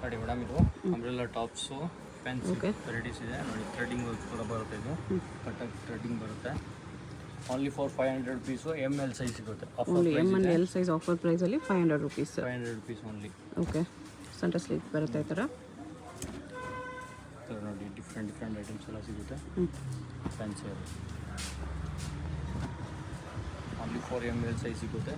ನೋಡಿ ಮೇಡಮ್, ಇದು umbrella tops fancy varieties ಇದೆ ನೋಡಿ. ಥ್ರೆಡಿಂಗ್ ವರ್ಕ್ ಕೂಡ ಬರುತ್ತೆ, ಇದು ಕಟ್ಟಾಗಿ ಥ್ರೆಡಿಂಗ್ ಬರುತ್ತೆ. Only for 500 rupees. ML size ಸಿಗುತ್ತೆ. ಓನ್ಲಿ ML ಸೈಜ್ ಆಫರ್ ಪ್ರೈಸಲ್ಲಿ 500 rupees. 500 rupees only. Okay, center sleeve ಬರುತ್ತೆ ಈ ಥರ ನೋಡಿ. ಡಿಫ್ರೆಂಟ್ ಐಟಮ್ಸ್ ಎಲ್ಲ ಸಿಗುತ್ತೆ fancy. Only for ML size ಸಿಗುತ್ತೆ.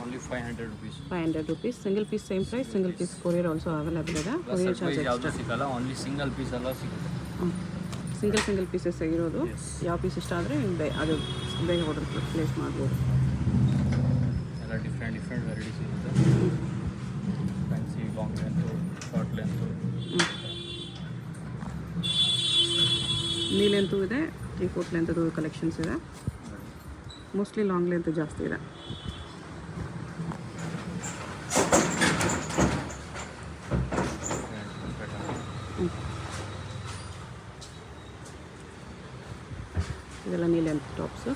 Only 500 rupees. 500 rupees. Single piece same price. Single piece courier also available ಇದೆ. ಕೊರಿಯರ್ ಚಾರ್ಜ್ ಯಾವುದೂ ಸಿಗಲ್ಲ, ಓನ್ಲಿ ಸಿಂಗಲ್ ಪೀಸ್ ಎಲ್ಲ ಸಿಗುತ್ತೆ. ಸಿಂಗಲ್ ಪೀಸಸ್ ಇರೋದು. ಯಾವ ಪೀಸ್ ಇಷ್ಟ ಆದರೆ ಅದು ಬೇಗ ಆರ್ಡರ್ ಪ್ಲೇಸ್ ಮಾಡ್ಬೋದು. ಎಲ್ಲ ಡಿಫ್ರೆಂಟ್ ವೆರೈಟೀಸ್ ಇರುತ್ತೆ. Fancy long length, short length, ನೀ ಲೆಂತು ಇದೆ, 3/4 ಲೆಂತದು ಕಲೆಕ್ಷನ್ಸ್ ಇದೆ. ಮೋಸ್ಟ್ಲಿ ಲಾಂಗ್ ಲೆಂತ್ ಜಾಸ್ತಿ ಇದೆ. ಇದೆಲ್ಲ ನೀ ಲೆಂತ್ ಟಾಪ್ಸು.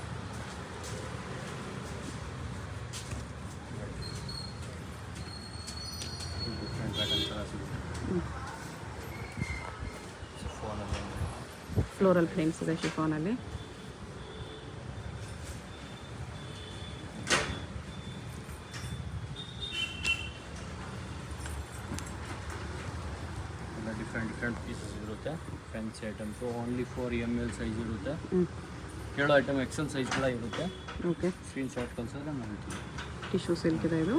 ಡಿಫ್ರೆಂಟ್ ಪ್ಯಾಟರ್ನ್ಸ್ ಎಲ್ಲ ಸಿಗುತ್ತೆ. ಫ್ಲೋರಲ್ ಪ್ರಿಂಟ್ಸ್ ಇದೆ ಶಿಫಾನಲ್ಲಿ. ಡಿಫ್ರೆಂಟ್ ಪೀಸಸ್ ಇರುತ್ತೆ. Fancy items only for ML size ಇರುತ್ತೆ. ಕೇಳೋ ಐಟಮ್ XL ಸೈಜ್ ಕೂಡ ಇರುತ್ತೆ. ಓಕೆ, ಸ್ಕ್ರೀನ್ ಶಾಟ್ ಕಳಿಸಿದ್ರೆ ಮಾಡ್ತೀವಿ. ಟಿಶ್ಯೂ ಸಿಲ್ಕ್ ಇದೆ ಇದು.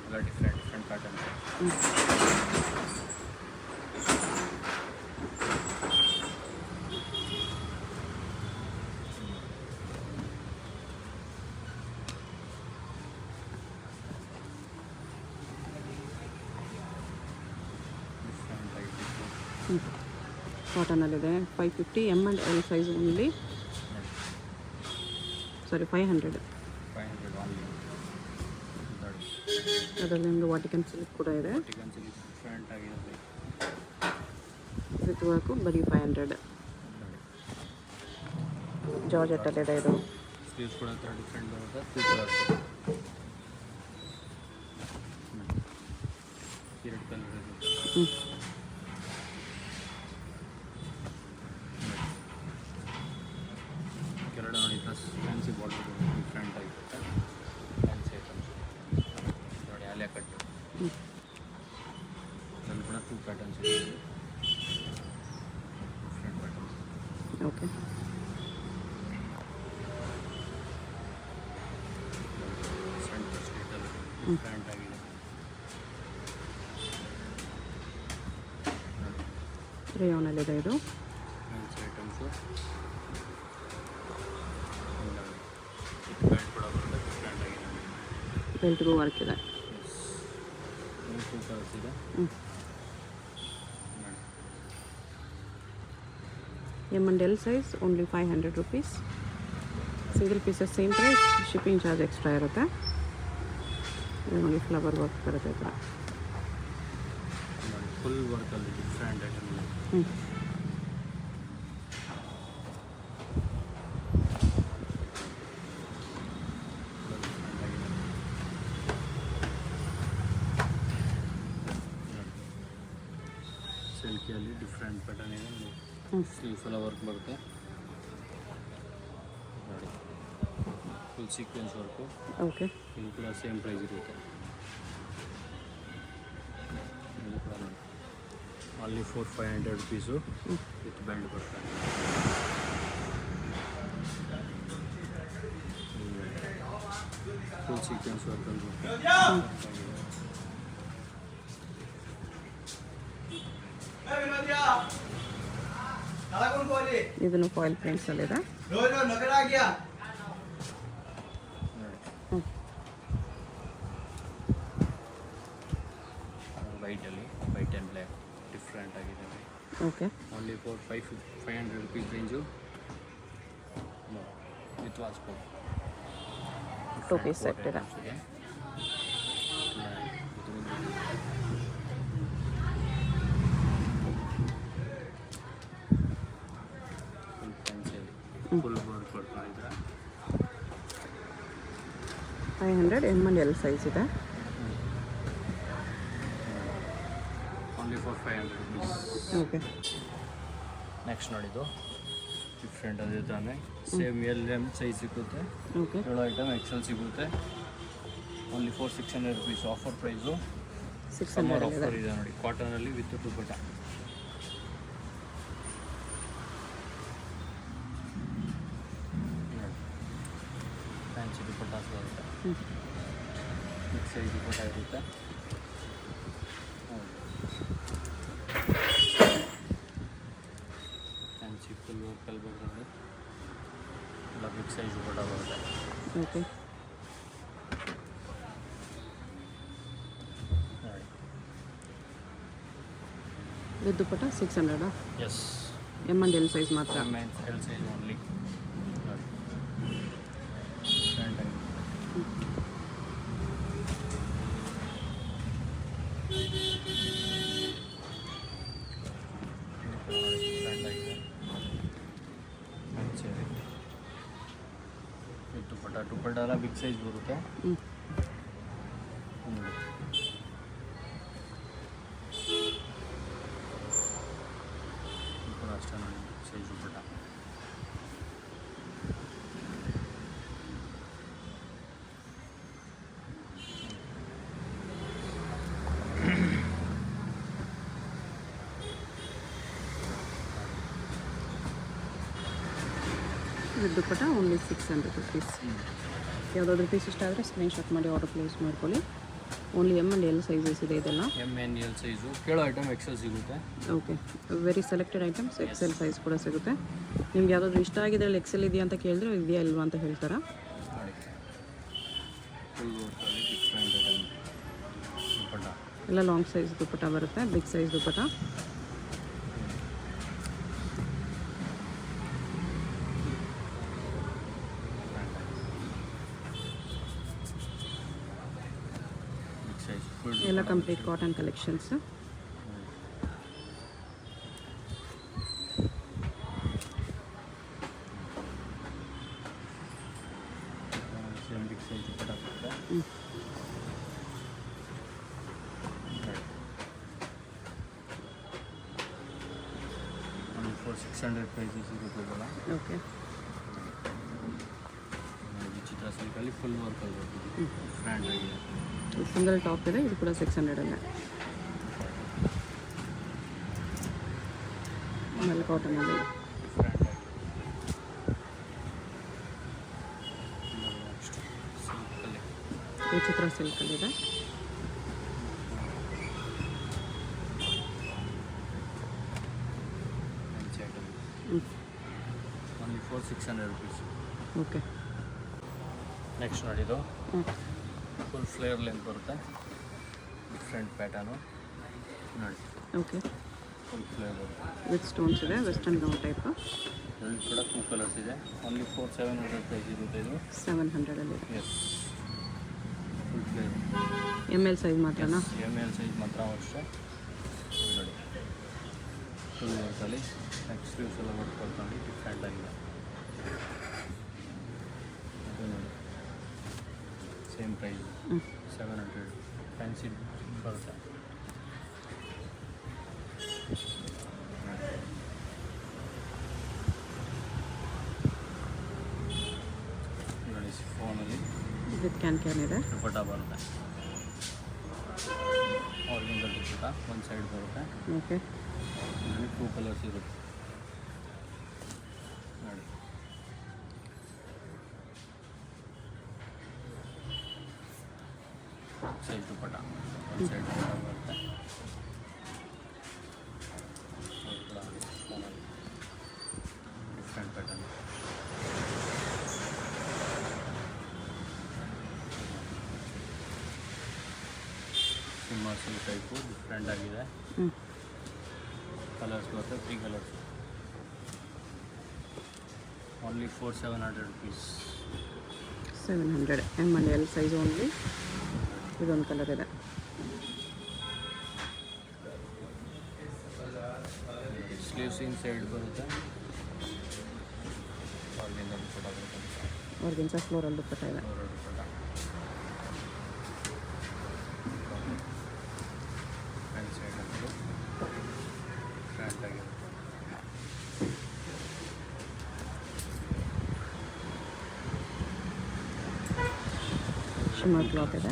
ಎಲ್ಲ ಡಿಫ್ರೆಂಟ್ ಪ್ಯಾಟರ್ನ್ಸ್. ಕಾಟನಲ್ಲಿದೆ. 550. M&L size only. Sari 500 only. ಅದರಲ್ಲಿ ನಿಮ್ಮದು ವಾಟಿಕನ್ ಸಿಲ್ಕ್ ಕೂಡ ಇದೆ. ಡಿಫ್ರೆಂಟ್ ಆಗಿದೆ ವಿತ್ ವರ್ಕು ಬರೀ 500. ಜಾರ್ಜೆಟ್ಟಲ್ಲಿದೆ ಇದು. ಸ್ಲೀವ್ಸ್ ಕೂಡ ಡಿಫ್ರೆಂಟ್ ಬರುತ್ತೆ. 2 ಕಲರ್ಸ್. ಎರಡು ಕಲರ್ ಇರುತ್ತೆ. ಕೆರಡು ನೋಡಿ, ಪ್ಲಸ್ ಫ್ಯಾನ್ಸಿ ಬಾರ್ಡರ್ ಡಿಫ್ರೆಂಟ್ ಆಗಿರುತ್ತೆ. ಫ್ಯಾನ್ಸಿ ಐಟಮ್ಸ್ ನೋಡಿ. ಆಲಿಯಾ ಕಟ್ಟು ಅದರಲ್ಲಿ ಕೂಡ 2 ಪ್ಯಾಟರ್ನ್ಸ್ ಇದೆ. Different patterns. ಓಕೆ, ಸೆಂಟರ್ ಸ್ಟೇಟಲ್ಲಿ ಡಿಫ್ರೆಂಟ್ ಆಗಿದೆ. ರೇಯಾನಲ್ಲಿದೆ ಇದು. Fancy items. ಬೆಲ್ಟ್ ಕೂಡ ಬರುತ್ತೆ. ಡಿಫ್ರೆಂಟ್ ಆಗಿದೆ. ಬೆಲ್ಟ್ಗೂ ವರ್ಕ್ ಇದೆ. 2 ಕಲರ್ಸ್ ಇದೆ. M&L size only 500 rupees. Single pieces same price. Shipping charge extra ಇರುತ್ತೆ. ಇದು ನೋಡಿ, ಫ್ಲವರ್ ವರ್ಕ್ ಬರುತ್ತೆ ಈ ಥರ. ಫುಲ್ ವರ್ಕಲ್ಲಿ ಡಿಫ್ರೆಂಟ್ ಐಟಮ್ ಇದೆ. ಸಿಲ್ಕಿಯಲ್ಲಿ ಡಿಫ್ರೆಂಟ್ ಪ್ಯಾಟರ್ನ್ ಇದೆ. ಸ್ಲೀವ್ಸ್ ಎಲ್ಲ ವರ್ಕ್ ಬರುತ್ತೆ ನೋಡಿ. Full sequence work. ಓಕೆ, ಇದು ಕೂಡ ಸೇಮ್ ಪ್ರೈಸ್ ಇರುತ್ತೆ. ಇದು ಕೂಡ ನೋಡಿ, only for 500 rupees with belt ಬರುತ್ತೆ. ಫುಲ್ ಸೀಕ್ವೆನ್ಸ್ ವರ್ಕಲ್ಲಿ ಬರುತ್ತೆ. ಇದನ್ನು ಫಾಯಿಲ್ ಪ್ರಿಂಟ್ಸಲ್ಲಿದೆ. ವೈಟಲ್ಲಿ ವೈಟ್ ಆ್ಯಂಡ್ ಬ್ಲ್ಯಾಕ್ ಡಿಫ್ರೆಂಟ್ ಆಗಿದೆ. Okay, only for 500 rupees range with waistcoat. 2 piece set ಇದೆ. ಫುಲ್ ವರ್ಕ್ ಕೊಡ್ಕೊಂಡಿದ್ರೆ 500 M&L ಸೈಜ್ ಇದೆ. 500 ರುಪೀಸ್. ಓಕೆ. ನೆಕ್ಸ್ಟ್ ನೋಡಿದ್ದು ಡಿಫ್ರೆಂಟ್ ಅದೇ ತಾನೇ ಸೇಮ್ ಎಲ್ ಎಮ್ ಸೈಜ್ ಸಿಗುತ್ತೆ. ಓಕೆ. ಏಳು ಐಟಮ್ ಎಕ್ಸೆಲ್ ಸಿಗುತ್ತೆ. Only for 600 rupees. Offer price. 600 summer offer ಇದೆ ನೋಡಿ, ಕಾಟನಲ್ಲಿ ವಿತ್ ದುಪ್ಪಟ್ಟ. ಫ್ಯಾನ್ಸಿ ದುಪ್ಪಟ್ಟ ಬರುತ್ತೆ. ಮಿಕ್ಸ್ ಸೈಜ್ ದುಪ್ಪಟ್ಟ ಇರುತ್ತೆ. ಫ್ಯಾನ್ಸಿ ಫುಲ್ ವರ್ಕಲ್ಲಿ ಬರ್ತದೆ. ಎಲ್ಲ ಬಿಗ್ ಸೈಜ್ ದುಪ್ಪಟ್ಟ ಬರುತ್ತೆ. ಓಕೆ. ನೋಡಿ. With dupatta 600. Yes. M and L size ಮಾತ್ರ. M and L size only. ನೋಡಿ ಫ್ರಂಟ್ ಆಗಿ ದುಪ್ಪಟ್ಟ ಎಲ್ಲ ಬಿಗ್ ಸೈಜ್ ಬರುತ್ತೆ. ಹ್ಞೂ. ನೋಡಿ ಅಷ್ಟೇ ನೋಡಿ big size dupatta. With dupatta only 600 rupees. ಯಾವುದಾದ್ರೂ ಪೀಸ್ ಇಷ್ಟ ಆದರೆ ಸ್ಕ್ರೀನ್ಶಾಟ್ ಮಾಡಿ ಆರ್ಡರ್ ಪ್ಲೇಸ್ ಮಾಡ್ಕೊಳ್ಳಿ. Only M and L sizes ಇದೆ ಇದೆಲ್ಲ. M N L size. ಕೇಳೋ ಐಟಮ್ ಎಕ್ಸೆಲ್ ಸಿಗುತ್ತೆ. Okay. Very selected items. XL size ಕೂಡ ಸಿಗುತ್ತೆ. ನಿಮ್ಗೆ ಯಾವುದಾದ್ರೂ ಇಷ್ಟ ಆಗಿದೆ ಅಲ್ಲಿ ಎಕ್ಸೆಲ್ ಇದೆಯಾ ಅಂತ ಕೇಳಿದ್ರೆ ಇದೆಯಾ ಇಲ್ವಾ ಅಂತ ಹೇಳ್ತಾರಾ. ನೋಡಿ ಫುಲ್ ವರ್ಕಲ್ಲಿ ಡಿಫ್ರೆಂಟ್ ಐಟಮ್ ದುಪ್ಪಟ್ಟ. ಎಲ್ಲ ಲಾಂಗ್ ಸೈಜ್ ದುಪ್ಪಟ್ಟ ಬರುತ್ತೆ, big size dupatta. Big size full ಎಲ್ಲ complete cotton collections. Same big size dupatta ಬರುತ್ತೆ. ಹ್ಞೂ. ಓನ್ಲಿ ಫಾರ್ 600 ಪ್ರೈಸಸ್ ಸಿಗುತ್ತೆ ಇದೆಲ್ಲ. ಓಕೆ. ವಿಚಿತ್ರ ಸಿಲ್ಕಲ್ಲಿ ಫುಲ್ ವರ್ಕಲ್ಲಿ ಬರ್ತದೆ. ಫ್ರ್ಯಾಂಡ್ ಆಗಿದೆ. ಸಿಂಗಲ್ ಟಾಪ್ ಇದೆ, ಇದು ಕೂಡ 600 ಅಲ್ಲೇ. ಆಮೇಲೆ ಕಾಟನಲ್ಲಿ ಫ್ರ್ಯಾಂಡ್ ಆಗಿದೆ. ನೆಕ್ಸ್ಟ್ ಸಿಲ್ಕಲ್ಲಿ ವಿಚಿತ್ರ ಸಿಲ್ಕಲ್ಲಿದೆ. Fancy item. ಹ್ಞೂ. Only for 600 rupees. Okay. Next ನೋಡಿದ್ದು ಹ್ಞೂ. ಫುಲ್ ಫ್ಲೇರ್ ಲೆಂತ್ ಬರುತ್ತೆ. ಡಿಫ್ರೆಂಟ್ ಪ್ಯಾಟರ್ನು ನೋಡಿ. ಓಕೆ. ಫುಲ್ ಫ್ಲೇರ್ ಬರುತ್ತೆ. ವಿತ್ ಸ್ಟೋನ್ಸ್ ಇದೆ, ವೆಸ್ಟರ್ನ್ ಗೌನ್ ಟೈಪ್. ಇದರಲ್ಲಿ ಕೂಡ 2 ಕಲರ್ಸ್ ಇದೆ. ಓನ್ಲಿ ಫಾರ್ 700 ಪ್ರೈಸ್ ಇರುತ್ತೆ ಇದು. 700 ಅಲ್ಲಿದೆ. Yes. Full flare. M L size ಮಾತ್ರನಾ. ಎಮ್ ಎಲ್ ಸೈಜ್ ಮಾತ್ರ ಅಷ್ಟೇ. ಇದು ನೋಡಿ ಫುಲ್ ವರ್ಕಲ್ಲಿ ನೆಕ್ ಸ್ಲೀವ್ಸ್ ಎಲ್ಲ ವರ್ಕ್ ಬರ್ಕೊಂಡು ಡಿಫ್ರೆಂಟ್ ಆಗಿದೆ. ಅದು ನೋಡಿ ಸೇಮ್ ಪ್ರೈಸ್ ಹ್ಞೂ. 700. ಫ್ಯಾನ್ಸಿ ಬರುತ್ತೆ. ನೋಡಿ ಫೋನಲ್ಲಿ ವಿತ್ ಕ್ಯಾನ್ ಇದೆ. ದುಪ್ಪಟ್ಟ ಬರುತ್ತೆ. ಆರ್ಗಂಜಲ್ ದುಪ್ಪಟ್ಟ ಒಂದು ಸೈಡ್ ಬರುತ್ತೆ. ಓಕೆ. ಇದರಲ್ಲಿ 2 ಕಲರ್ಸ್ ಇರುತ್ತೆ ನೋಡಿ. ಸೈಡ್ ದುಪ್ಪಟ್ಟ ಒಂದು ಸೈಡ್ ದುಪ್ಪಟ್ಟ ಬರುತ್ತೆ. Different pattern. ಸಿಂಹ ಸಿಲ್ಕ್ ಟೈಪು ಡಿಫ್ರೆಂಟ್ ಆಗಿದೆ. ಹ್ಞೂ. ಕಲರ್ಸ್ ಬರುತ್ತೆ, 3 colours. Only for 700 rupees. 700 M and L size only. ಇದೊಂದು ಕಲರ್ ಇದೆ. ಸ್ಲೀವ್ಸ್ ಇನ್ ಸೈಡ್ ಬರುತ್ತೆ. ಆರ್ಗಂಜಾ ದುಪ್ಪಟ್ಟ ಬರುತ್ತೆ. ಆರ್ಗಂಜಾ ಫ್ಲೋರಲ್ ದುಪ್ಪಟ್ಟ ಇದೆ. Floral dupatta. Front side shimmer cloth ಇದೆ.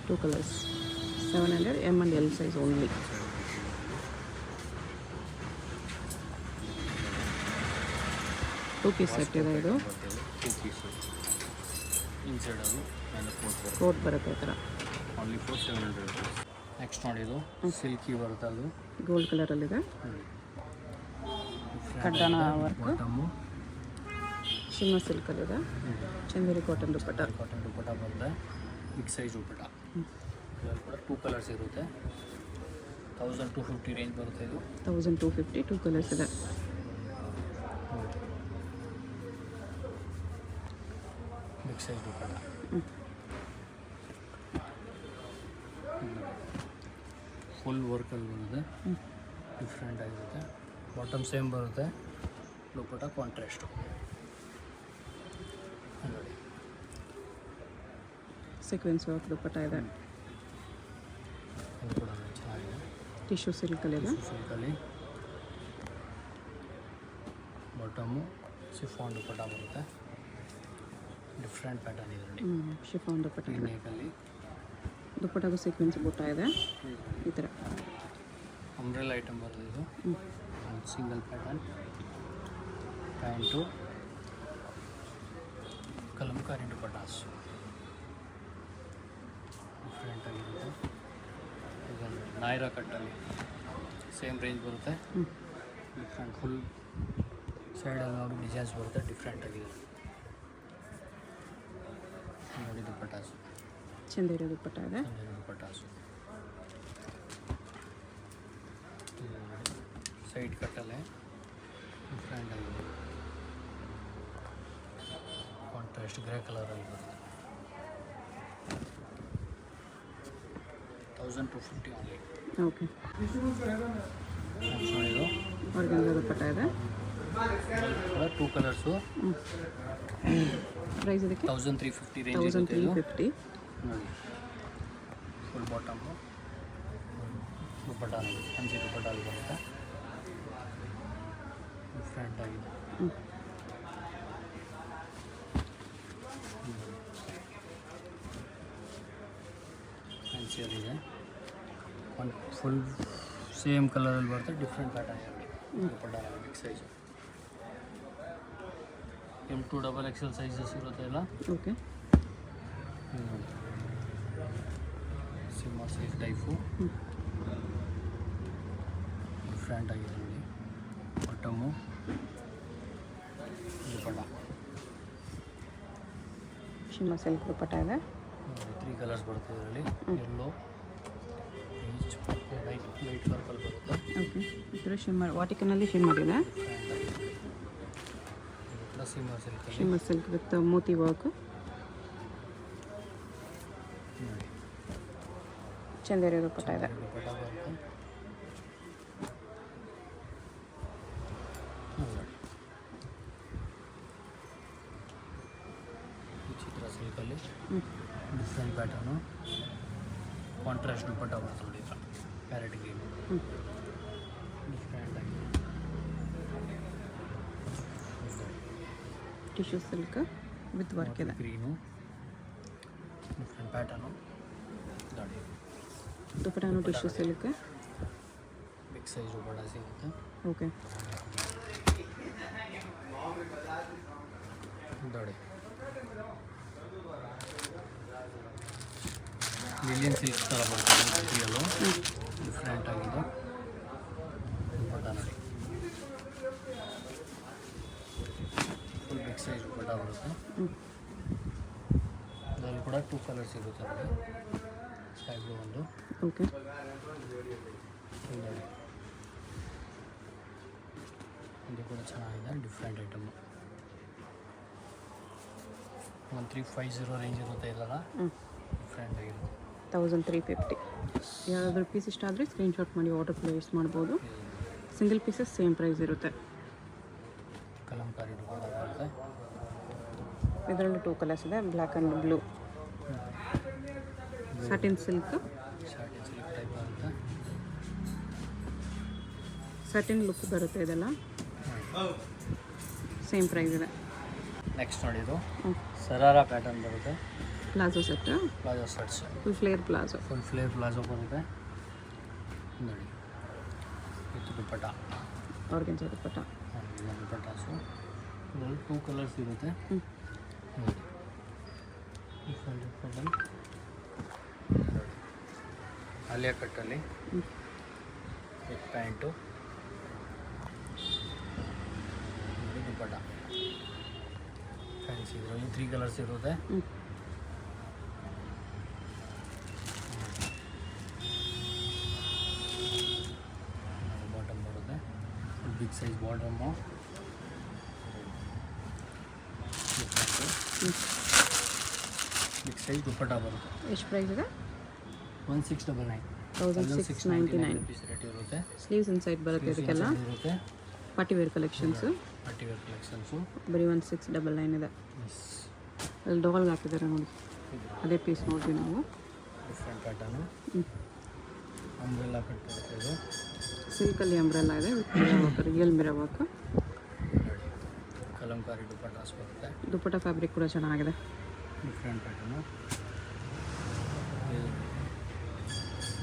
2 colours 700 M and L size only. Two piece set ಇದೆ ಇದು. 2 piece inside ಅದು ಮೇಲೆ ಕೋಟ್ ಬರುತ್ತೆ ಈ ಥರ. Only for 700 rupees. ನೆಕ್ಸ್ಟ್ ನೋಡಿ ಇದು ಸಿಲ್ಕಿ ಬರುತ್ತೆ ಅದು ಗೋಲ್ಡ್ ಕಲರಲ್ಲಿದೆ. ಕಡ್ಡಾನ ವರ್ಕ್. ಬಾಟಮು ಶಿಮ್ಮರ್ ಸಿಲ್ಕಲ್ಲಿದೆ. ಚಂದೇರಿ ಕಾಟನ್ ದುಪ್ಪಟ್ಟ. ಕಾಟನ್ ದುಪ್ಪಟ್ಟ ಬರುತ್ತೆ. Big size dupatta. ಇದರಲ್ಲಿ ಕೂಡ 2 ಕಲರ್ಸ್ ಇರುತ್ತೆ. 1250 ರೇಂಜ್ ಬರುತ್ತೆ ಇದು. 1250 2 ಕಲರ್ಸ್ ಇದೆ. ಬಿಗ್ ಸೈಜ್ ದುಪ್ಪಟ್ಟ. ಫುಲ್ ವರ್ಕಲ್ಲಿ ಬರುತ್ತೆ. ಡಿಫ್ರೆಂಟ್ ಆಗಿರುತ್ತೆ. ಬಾಟಮ್ ಸೇಮ್ ಬರುತ್ತೆ. ದುಪ್ಪಟ್ಟ ಕಾಂಟ್ರಾಸ್ಟು ನೋಡಿ. ಸೀಕ್ವೆನ್ಸ್ ವರ್ಕ್ ದುಪ್ಪಟ್ಟ ಇದೆ. ಇದು ಕೂಡ ಚೆನ್ನಾಗಿದೆ. ಟಿಶ್ಯೂ ಸಿಲ್ಕಲ್ಲಿದೆ. ಸಿಲ್ಕಲ್ಲಿ ಬಾಟಮು ಶಿಫಾನ್ ದುಪ್ಪಟ್ಟ ಬರುತ್ತೆ. ಡಿಫ್ರೆಂಟ್ ಪ್ಯಾಟರ್ನ್ ಇದರಲ್ಲಿ. ಶಿಫಾನ್ ದುಪ್ಪಟ್ಟ ಇದೆ. ನೆಕಲ್ಲಿ ದುಪ್ಪಟ್ಟಾಗೂ ಸೀಕ್ವೆನ್ಸ್ ಬುಟ್ಟ ಇದೆ ಈ ಥರ. ಅಂಬ್ರೆಲ್ಲ ಐಟಮ್ ಬರುತ್ತೆ ಇದು. Single pattern. Pant Kalamkari dupattas different ಆಗಿರುತ್ತೆ. ಈಗ ನಾಯ್ರಾ ಕಟ್ಟಲ್ಲಿ ಸೇಮ್ ರೇಂಜ್ ಬರುತ್ತೆ. ಡಿಫ್ರೆಂಟ್ ಫುಲ್ ಸೈಡಲ್ಲಿ ನೋಡಿ ಡಿಸೈನ್ಸ್ ಬರುತ್ತೆ. ಡಿಫ್ರೆಂಟ್ ಆಗಿದೆ ನೋಡಿ ದುಪ್ಪಟ್ಟಾಸು. ಚಂದೇರಿ ದುಪ್ಪಟ್ಟ ಇದೆ. ದುಪ್ಪಟ್ಟಾಸು ಸೈಡ್ ಕಟ್ಟಲ್ಲೇ ಡಿಫ್ರೆಂಟ್ ಆಗಿದೆ. ಕಾಂಟ್ರಾಸ್ಟ್ ಗ್ರೇ ಕಲರಲ್ಲಿ ಬರುತ್ತೆ. 1250 ಓನ್ಲಿ. ಓಕೆ. ಇದು ಆರ್ಗನ್ಜಾ ದುಪ್ಪಟ್ಟ ಇದೆ. 2 ಕಲರ್ಸು. ಪ್ರೈಸ್ ಇದಕ್ಕೆ 1350 ರೇಂಜ್ ಇರುತ್ತೆ ಇದು. 1350 ನೋಡಿ. ಫುಲ್ ಬಾಟಮು ದುಪ್ಪಟ್ಟ ನೋಡಿ. ಅಂಚೆ ದುಪ್ಪಟ್ಟ ಅಲ್ಲಿ ಬರುತ್ತೆ. ಡಿಫ್ರೆಂಟ್ ಆಗಿದೆ. ಫ್ಯಾನ್ಸಿಯಲ್ಲಿದೆ. ಒಂದು ಫುಲ್ ಸೇಮ್ ಕಲರಲ್ಲಿ ಬರುತ್ತೆ. ಡಿಫ್ರೆಂಟ್ ಪ್ಯಾಟರ್ನ್ ಇದೆ. Dupatta big size. M2 XXL sizes ಇರುತ್ತೆ ಎಲ್ಲ. Okay. Shimmer size type different ಆಗಿದೆ ನೋಡಿ. Bottom dupatta. Shimmer silk dupatta ಇದೆ. 3 ಕಲರ್ಸ್ ಬರುತ್ತೆ ಇದರಲ್ಲಿ. ಎಲ್ಲೋ ಪೀಚ್ ಲೈಟ್ ಪರ್ಪಲ್ ಬರುತ್ತೆ. ಓಕೆ. ಇದರ ಶಿಮ್ಮರ್ ವಾಟಿಕನಲ್ಲಿ ಶಿಮ್ಮರ್ ಇದೆ. ಸಿಮ್ಮರ್ ಸಿಲ್ಕಲ್ಲಿ ಶಿಮ್ಮರ್ ಸಿಲ್ಕ್ ವಿತ್ ಮೋತಿ ವರ್ಕ್. ನೋಡಿ ಚಂದೇರಿ ದುಪ್ಪಟ್ಟ ಇದೆ. ದುಪ್ಪಟ್ಟ ಬರುತ್ತೆ. ಚಿತ್ರ ಸಿಲ್ಕಲ್ಲಿ ಡಿಫ್ರೆಂಟ್ ಪ್ಯಾಟರ್ನು. ಕಾಂಟ್ರಾಸ್ಟ್ ದುಪ್ಪಟ್ಟ ಬರುತ್ತೆ ನೋಡಿ. ಪ್ಯಾರೆಟ್ ಗ್ರೀನ್ ಡಿಫ್ರೆಂಟ್ ಆಗಿದೆ. ಟಿಶ್ಯೂ ಸಿಲ್ಕ್ ವಿತ್ ವರ್ಕ್ ಇದೆ. ಗ್ರೀನು ಡಿಫ್ರೆಂಟ್ ಪ್ಯಾಟರ್ನು ನೋಡಿ. ದುಪ್ಪಟ್ಟನು ಟಿಶ್ಯೂ ಸಿಲ್ಕ್. ಬಿಗ್ ಸೈಜ್ ದುಪ್ಪಟ್ಟ ಸಿಗುತ್ತೆ. ಓಕೆ. ನೋಡಿ ಲಿಲಿಯನ್ ಸಿಲ್ಕ್ ಥರ ಬರ್ತದೆ ಮೆಟೀರಿಯಲು. ಡಿಫ್ರೆಂಟ್ ಆಗಿದೆ. ದುಪ್ಪಟ್ಟ ನೋಡಿ. ಫುಲ್ ಬಿಗ್ ಸೈಜ್ ದುಪ್ಪಟ್ಟ ಬರುತ್ತೆ. ಅದರಲ್ಲಿ ಕೂಡ 2 ಕಲರ್ಸ್ ಇರುತ್ತೆ ನೋಡಿ. ಸ್ಕೈ ಬ್ಲೂ ಒಂದು. ಓಕೆ. ನೋಡಿ ಇದು ಕೂಡ ಚೆನ್ನಾಗಿದೆ. Different item. 1350 ರೇಂಜ್ ಇರುತ್ತೆ ಇದೆಲ್ಲ. ಡಿಫ್ರೆಂಟ್ ಆಗಿರುತ್ತೆ. 1350. ಯಾವುದಾದ್ರೂ ಪೀಸ್ ಇಷ್ಟ ಆದರೆ ಸ್ಕ್ರೀನ್ಶಾಟ್ ಮಾಡಿ ಆರ್ಡರ್ ಪ್ಲೇಸ್ ಮಾಡ್ಬೋದು. ಸಿಂಗಲ್ ಪೀಸಸ್ ಸೇಮ್ ಪ್ರೈಸ್ ಇರುತ್ತೆ. ಕಲಂಕಾರಿ ದುಪ್ಪಟ್ಟ ಬರುತ್ತೆ. ಇದರಲ್ಲಿ 2 ಕಲರ್ಸ್ ಇದೆ. Black and blue. Satin silk. Satin silk type ಬರುತ್ತೆ. ಸಾಟಿನ್ ಲುಕ್ ಬರುತ್ತೆ ಇದೆಲ್ಲ. ಸೇಮ್ ಪ್ರೈಸ್ ಇದೆ. ನೆಕ್ಸ್ಟ್ ನೋಡಿ ಇದು ಹ್ಞೂ ಸರಾರಾ ಪ್ಯಾಟರ್ನ್ ಬರುತ್ತೆ. Palazzo set, palazzo sets, full flare palazzo. Full flare palazzo ಬರುತ್ತೆ ನೋಡಿ. ವಿತ್ ದುಪ್ಪಟ್ಟ, ಆರ್ಗೆನ್ಜಾ ದುಪ್ಪಟ್ಟ. ದುಪ್ಪಟ್ಟಾಸು ಇದರಲ್ಲಿ 2 ಕಲರ್ಸ್ ಇರುತ್ತೆ ಹ್ಞೂ ನೋಡಿ. ಡಿಫ್ರೆಂಟ್ ನೋಡಿ, ಆಲಿಯಾ ಕಟ್ಟಲ್ಲಿ ಹ್ಞೂ ವಿತ್ ಪ್ಯಾಂಟು ನೋಡಿ, ದುಪ್ಪಟ್ಟ ಫ್ಯಾನ್ಸಿ. ಇದರಲ್ಲಿ 3 ಕಲರ್ಸ್ ಇರುತ್ತೆ. ಹ್ಞೂ ಬಾಟಮ್ ಬರುತ್ತೆ, big size bottom. Big size dupatta ಬರುತ್ತೆ. ಎಷ್ಟು ಪ್ರೈಸ್ ಇದೆ? 1699 1699 ರುಪೀಸ್ ರೇಟ್ ಇರುತ್ತೆ. ಸ್ಲೀವ್ಸ್ ಇನ್ಸೈಡ್ ಬರುತ್ತೆ ಇದಕ್ಕೆಲ್ಲ. ಇರುತ್ತೆ party wear collections. Party wear collections. ಬರೀ 1699 ಇದೆ. ಅಲ್ಲಿ ಡಾಲ್ಗೆ ಹಾಕಿದ್ದಾರೆ ನೋಡಿ, ಅದೇ ಪೀಸ್ ನೋಡ್ತೀವಿ ನಾವು. Different pattern. ಹ್ಞೂ ಅಂಬ್ರೆಲ್ಲಾ ಕಟ್ ಬರುತ್ತೆ ಇದು. ಸಿಲ್ಕಲ್ಲಿ ಅಂಬ್ರೆಲ್ಲ ಇದೆ with mirror work, real mirror work. ನೋಡಿ, ಕಲಂಕಾರಿ ದುಪ್ಪಟ್ಟಾಸ್ ಬರುತ್ತೆ. ದುಪ್ಪಟ್ಟ ಫ್ಯಾಬ್ರಿಕ್ ಕೂಡ ಚೆನ್ನಾಗಿದೆ. Different pattern.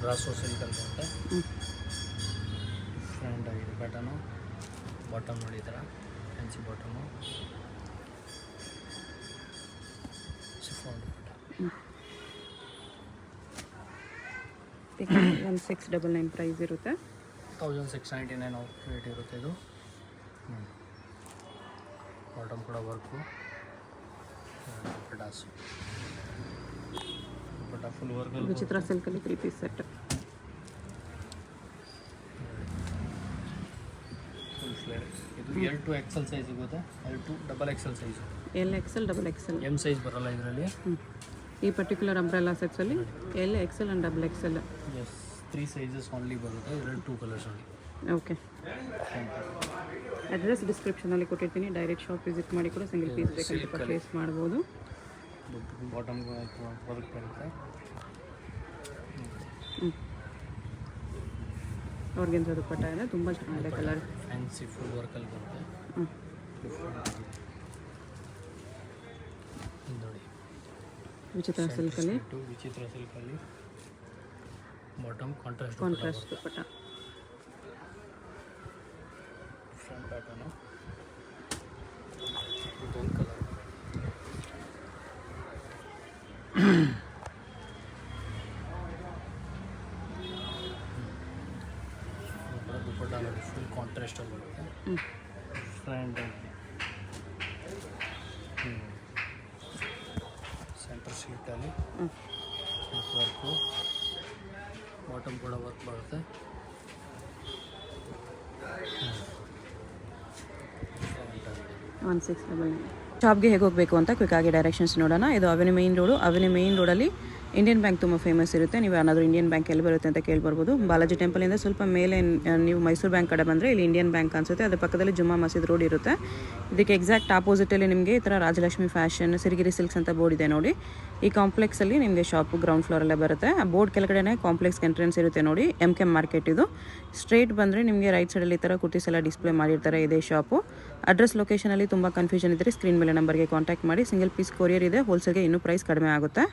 ಬ್ರಾಸೋ ಸಿಲ್ಕಲ್ಲಿ ಬರುತ್ತೆ. ಹ್ಞೂ ಡಿಫ್ರೆಂಟ್ ಆಗಿದೆ ಪ್ಯಾಟರ್ನು. ಬಾಟಮ್ ನೋಡಿ, ಈ ಥರ ಫ್ಯಾನ್ಸಿ ಬಾಟಮು. ಶಿಫಾನ್ ದುಪ್ಪಟ್ಟ. 1699 ಪ್ರೈಸ್ ಇರುತ್ತೆ. 1699 ರೇಟ್ ಇರುತ್ತೆ ಇದು. ಬಾಟಮ್ ಕೂಡ ವರ್ಕು. ದುಪ್ಪಟ್ಟಾಸು, ದುಪ್ಪಟ್ಟ ಫುಲ್ ವರ್ಕಲ್ಲಿ ವಿಚಿತ್ರ ಸಿಲ್ಕಲ್ಲಿ 3 ಪೀಸ್ ಸೆಟ್. Full flare. ಇದು L2 XL ಸೈಜ್ ಸಿಗುತ್ತೆ. L2 double XL size. LXL, XXL. M size ಬರೋಲ್ಲ ಇದರಲ್ಲಿ. ಈ ಪರ್ಟಿಕ್ಯುಲರ್ ಅಂಬ್ರೆಲಾ ಸೆಟ್ಸಲ್ಲಿ LXL and XXL. Yes, 3 sizes only ಬರುತ್ತೆ. ಇದರಲ್ಲಿ 2 ಕಲರ್ಸ್ ಓನ್ಲಿ. ಓಕೆ, ಅಡ್ರೆಸ್ ಡಿಸ್ಕ್ರಿಪ್ಷನಲ್ಲಿ ಕೊಟ್ಟಿರ್ತೀನಿ. ಡೈರೆಕ್ಟ್ ಶಾಪ್ ವಿಸಿಟ್ ಮಾಡಿ ಕೂಡ ಸಿಂಗಲ್ ಪೀಸ್ ಬೇಕಂತ ಪರ್ಚೇಸ್ ಮಾಡ್ಬೋದು. ಬಾಟಮ್ ವರ್ಕ್ ಬರುತ್ತೆ. ಆರ್ಗೆನ್ಜಾ ದುಪ್ಪಟ್ಟ ಇದೆ, ತುಂಬ ಚೆನ್ನಾಗಿದೆ ಕಲರ್. ಫ್ಯಾನ್ಸಿ ಫುಲ್ ವರ್ಕಲ್ಲಿ ಬರುತ್ತೆ. ಹ್ಞೂ ನೋಡಿ, ವಿಚಿತ್ರ ಸಿಲ್ಕಲ್ಲಿ. ವಿಚಿತ್ರ ಸಿಲ್ಕಲ್ಲಿ bottom contrast dupatta. Different pattern. ಇದೊಂದು ಕಲರ್. ದುಪ್ಪಟ್ಟ ನೋಡಿ, ಫುಲ್ ಕಾಂಟ್ರಾಸ್ಟಲ್ಲಿ ಬರುತ್ತೆ. ಡಿಫ್ರೆಂಟ್ ಸೆಂಟರ್ ಶೀಟಲ್ಲಿ ವರ್ಕು. ಬಾಟಮ್ ಕೂಡ ವರ್ಕ್ ಬರುತ್ತೆ. ಶಾಪ್ಗೆ ಹೇಗೆ ಹೋಗಬೇಕು ಅಂತ ಕ್ವಿಕ್ ಆಗಿ ಡೈರೆಕ್ಷನ್ಸ್ ನೋಡೋಣ. ಇದು avenue main road. Avenue main ರೋಡಲ್ಲಿ ಇಂಡಿಯನ್ ಬ್ಯಾಂಕ್ ತುಂಬ ಫೇಮಸ್ ಇರುತ್ತೆ. ನೀವು ಏನಾದರೂ ಇಂಡಿಯನ್ ಬ್ಯಾಂಕ್ ಎಲ್ಲಿ ಬರುತ್ತೆ ಅಂತ ಕೇಳ್ಬರ್ಬೋದು. ಬಾಲಾಜಿ ಟೆಂಪಲಿಂದ ಸ್ವಲ್ಪ ಮೇಲೆ ನೀವು ಮೈಸೂರು ಬ್ಯಾಂಕ್ ಕಡೆ ಬಂದರೆ ಇಲ್ಲಿ ಇಂಡಿಯನ್ ಬ್ಯಾಂಕ್ ಅನಿಸುತ್ತೆ. ಅದ್ರ ಪಕ್ಕದಲ್ಲಿ ಜುಮ್ಮಾ ಮಸೀದ್ ರೋಡ್ ಇರುತ್ತೆ. ಇದಕ್ಕೆ ಎಕ್ಸಾಕ್ಟ್ ಆಪೋಸಿಟಲ್ಲಿ ನಿಮಗೆ ಈ ಥರ ರಾಜಲಕ್ಷ್ಮಿ ಫ್ಯಾಷನ್, ಸಿರಿಗಿರಿ ಸಿಲ್ಕ್ಸ್ ಅಂತ ಬೋರ್ಡ್ ಇದೆ ನೋಡಿ. ಈ ಕಾಂಪ್ಲೆಕ್ಸಲ್ಲಿ ನಿಮಗೆ ಶಾಪು ಗ್ರೌಂಡ್ ಫ್ಲೋರಲ್ಲೇ ಬರುತ್ತೆ. ಆ ಬೋರ್ಡ್ ಕೆಳಗಡೆ ಕಾಂಪ್ಲೆಕ್ಸ್ಗೆ ಎಂಟ್ರೆನ್ಸ್ ಇರುತ್ತೆ ನೋಡಿ. MK ಮಾರ್ಕೆಟ್ ಇದು. ಸ್ಟ್ರೇಟ್ ಬಂದರೆ ನಿಮಗೆ ರೈಟ್ ಸೈಡಲ್ಲಿ ಈ ಥರ ಕುರ್ತೀಸ್ ಎಲ್ಲ ಡಿಸ್ಪ್ಲೇ ಮಾಡಿರ್ತಾರೆ. ಇದೇ ಶಾಪು. ಅಡ್ರೆಸ್ ಲೊಕೇಶನಲ್ಲಿ ತುಂಬ ಕನ್ಫ್ಯೂಷನ್ ಇದ್ದರೆ ಸ್ಕ್ರೀನ್ ಮೇಲೆ ನಂಬರ್ಗೆ ಕಾಂಟ್ಯಾಕ್ಟ್ ಮಾಡಿ. ಸಿಂಗಲ್ ಪೀಸ್ ಕೊರಿಯರ್ ಇದೆ. ಹೋಲ್ಸೇಲ್ಗೆ ಇನ್ನೂ ಪ್ರೈಸ್ ಕಡಿಮೆ ಆಗುತ್ತೆ.